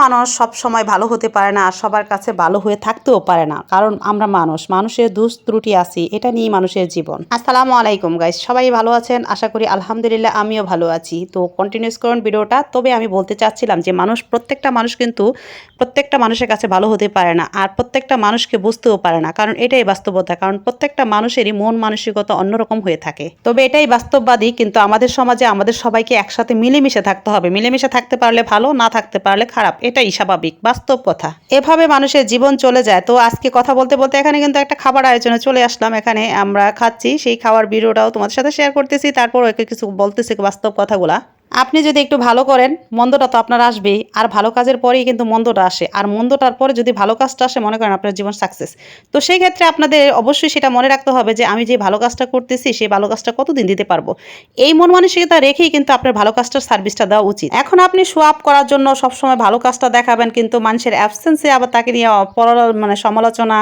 মানুষ সব সময় ভালো হতে পারে না আর সবার কাছে ভালো হয়ে থাকতেও পারে না, কারণ আমরা মানুষের দোষ ত্রুটি আছে, এটা নিয়ে মানুষের জীবন। আসসালামু আলাইকুম গাইস, সবাই ভালো আছেন আশা করি। আলহামদুলিল্লাহ আমিও ভালো আছি। তো কন্টিনিউস করুন ভিডিওটা। তবে আমি বলতে চাচ্ছিলাম যে প্রত্যেকটা মানুষ কিন্তু প্রত্যেকটা মানুষের কাছে ভালো হতে পারে না, আর প্রত্যেকটা মানুষকে বুঝতেও পারে না, কারণ এটাই বাস্তবতা। কারণ প্রত্যেকটা মানুষেরই মন মানসিকতা অন্যরকম হয়ে থাকে। তবে এটাই বাস্তববাদী, কিন্তু আমাদের সমাজে আমাদের সবাইকে একসাথে মিলেমিশে থাকতে হবে। মিলেমিশে থাকতে পারলে ভালো, না থাকতে পারলে খারাপ, এটাই স্বাভাবিক বাস্তব কথা। এভাবে মানুষের জীবন চলে যায়। তো আজকে কথা বলতে বলতে এখানে কিন্তু একটা খাবার আয়োজনে চলে আসলাম। এখানে আমরা খাচ্ছি, সেই খাওয়ার ভিডিওটাও তোমাদের সাথে শেয়ার করতেছি, তারপর একে কিছু বলতেছি বাস্তব কথাগুলা। আপনি যদি একটু ভালো করেন, মন্দটা তো আপনার আসবেই, আর ভালো কাজের পরেই কিন্তু মন্দটা আসে, আর মন্দটার পরে যদি ভালো কাজটা আসে, মনে করেন আপনার জীবন সাকসেস। তো সেই ক্ষেত্রে আপনাদের অবশ্যই সেটা মনে রাখতে হবে যে আমি যে ভালো কাজটা করতেছি সেই ভালো কাজটা কতদিন দিতে পারবো। এই মন মানসিকতা রেখেই কিন্তু আপনার ভালো কাজটার সার্ভিসটা দেওয়া উচিত। এখন আপনি শো আপ করার জন্য সবসময় ভালো কাজটা দেখাবেন, কিন্তু মানুষের অ্যাবসেন্সে আবার তাকে নিয়ে সমালোচনা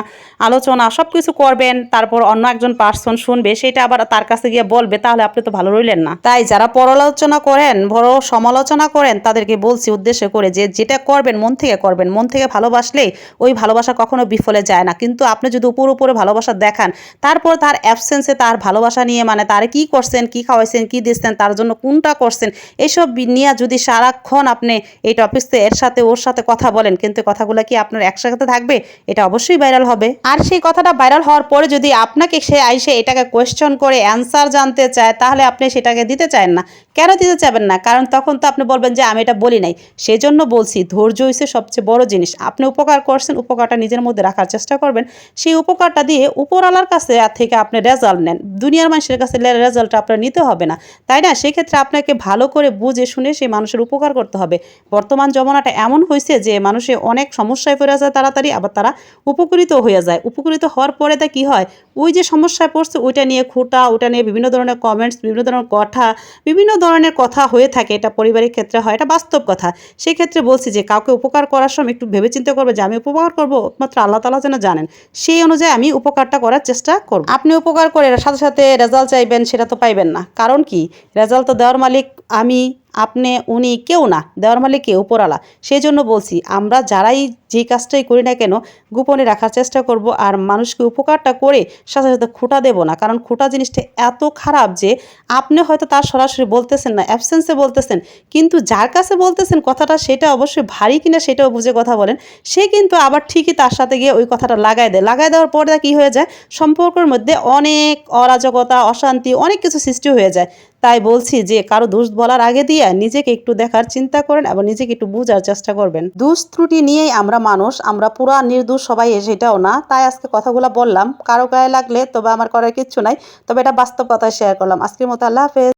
আলোচনা সব কিছু করবেন, তারপর অন্য একজন পার্সন শুনবে, সেটা আবার তার কাছে গিয়ে বলবে, তাহলে আপনি তো ভালো রইলেন না। তাই যারা পরআলোচনা করেন, বড় সমালোচনা করেন, তাদেরকে বলছি উদ্দেশ্য করে যে যেটা করবেন মন থেকে করবেন। মন থেকে ভালোবাসলে ওই ভালোবাসা কখনো বিফলে যায় না। কিন্তু আপনি যদি উপরে ভালোবাসা দেখান, তারপর তার অ্যাবসেন্সে তার ভালোবাসা নিয়ে তার কি করছেন, কি খাওয়াইছেন, কি দিচ্ছেন, তার জন্য কোনটা করছেন, এইসব নিয়ে যদি সারাক্ষণ আপনি এই টপিকসে এর সাথে ওর সাথে কথা বলেন, কিন্তু কথাগুলো কি আপনার একসাথে থাকবে? এটা অবশ্যই ভাইরাল হবে। আর সেই কথাটা ভাইরাল হওয়ার পরে যদি আপনাকে সে আইসে এটাকে কোয়েশ্চন করে অ্যান্সার জানতে চায়, তাহলে আপনি সেটাকে দিতে চান না। কেন দিতে চাবেন না? কারণ তখন তো আপনি বলবেন যে আমি এটা বলি নাই। সেজন্য বলছি, ধৈর্য হচ্ছে সবচেয়ে বড় জিনিস। আপনি উপকার করছেন, উপকারটা নিজের মধ্যে রাখার চেষ্টা করবেন। সেই উপকারটা দিয়ে উপরওয়ালার কাছে থেকে আপনি রেজাল্ট নেন। দুনিয়ার মানুষের কাছে রেজাল্টটা আপনার নিতে হবে না, তাই না? সেক্ষেত্রে আপনাকে ভালো করে বুঝে শুনে সেই মানুষের উপকার করতে হবে। বর্তমান জমানাটা এমন হয়েছে যে মানুষে অনেক সমস্যায় পড়ে যায় তাড়াতাড়ি, আবার তারা উপকৃত হয়ে যায়। উপকৃত হওয়ার পরে তা কী হয়, ওই যে সমস্যায় পড়ছে ওইটা নিয়ে খোঁটা, ওইটা নিয়ে বিভিন্ন ধরনের কমেন্টস, বিভিন্ন ধরনের কথা, বিভিন্ন ধরনের কথা হয়ে থাকে। এটা পরিবারের ক্ষেত্রে হয়, এটা বাস্তব কথা। সেক্ষেত্রে বলছি যে কাউকে উপকার করার সময় একটু ভেবে চিন্তা করবে যে আমি উপকার করবো একমাত্র আল্লাহ তাআলা যেন জানেন, সেই অনুযায়ী আমি উপকারটা করার চেষ্টা করব। আপনি উপকার করে সাথে সাথে রেজাল্ট চাইবেন, সেটা তো পাইবেন না। কারণ কি, রেজাল্ট তো দেওয়ার মালিক আমি, আপনি, উনি কেউ না, দেওয়ার মালিক কে? উপরওয়ালা। সেই জন্য বলছি, আমরা যারাই যে কাজটাই করি না কেন গোপনে রাখার চেষ্টা করব, আর মানুষকে উপকারটা করে সাথে সাথে খোঁটা দেব না। কারণ খোঁটা জিনিসটা এত খারাপ যে আপনি হয়তো তার সরাসরি বলতেছেন না, অ্যাবসেন্সে বলতেছেন, কিন্তু যার কাছে বলতেছেন কথাটা সেটা অবশ্যই ভারী কিনা সেটাও বুঝে কথা বলেন। সে কিন্তু আবার ঠিকই তার সাথে গিয়ে ওই কথাটা লাগাই দেয়। লাগাই দেওয়ার পরে কী হয়ে যায়, সম্পর্কের মধ্যে অনেক অরাজকতা, অশান্তি, অনেক কিছু সৃষ্টি হয়ে যায়। তাই বলছি যে কারো দোষ বলার আগে দিয়ে নিজেকে একটু দেখার চিন্তা করেন এবং নিজেকে একটু বোঝার চেষ্টা করবেন। দোষ ত্রুটি নিয়েই আমরা মানুষ, আমরা পুরা নির্দোষ সবাই, সেটাও না। তাই আজকে কথাগুলো বললাম, কারো গায়ে লাগলে তবে আমার করার কিচ্ছু নাই, তবে এটা বাস্তব কথা শেয়ার করলাম। আজকের মতো আল্লাহ হাফেজ।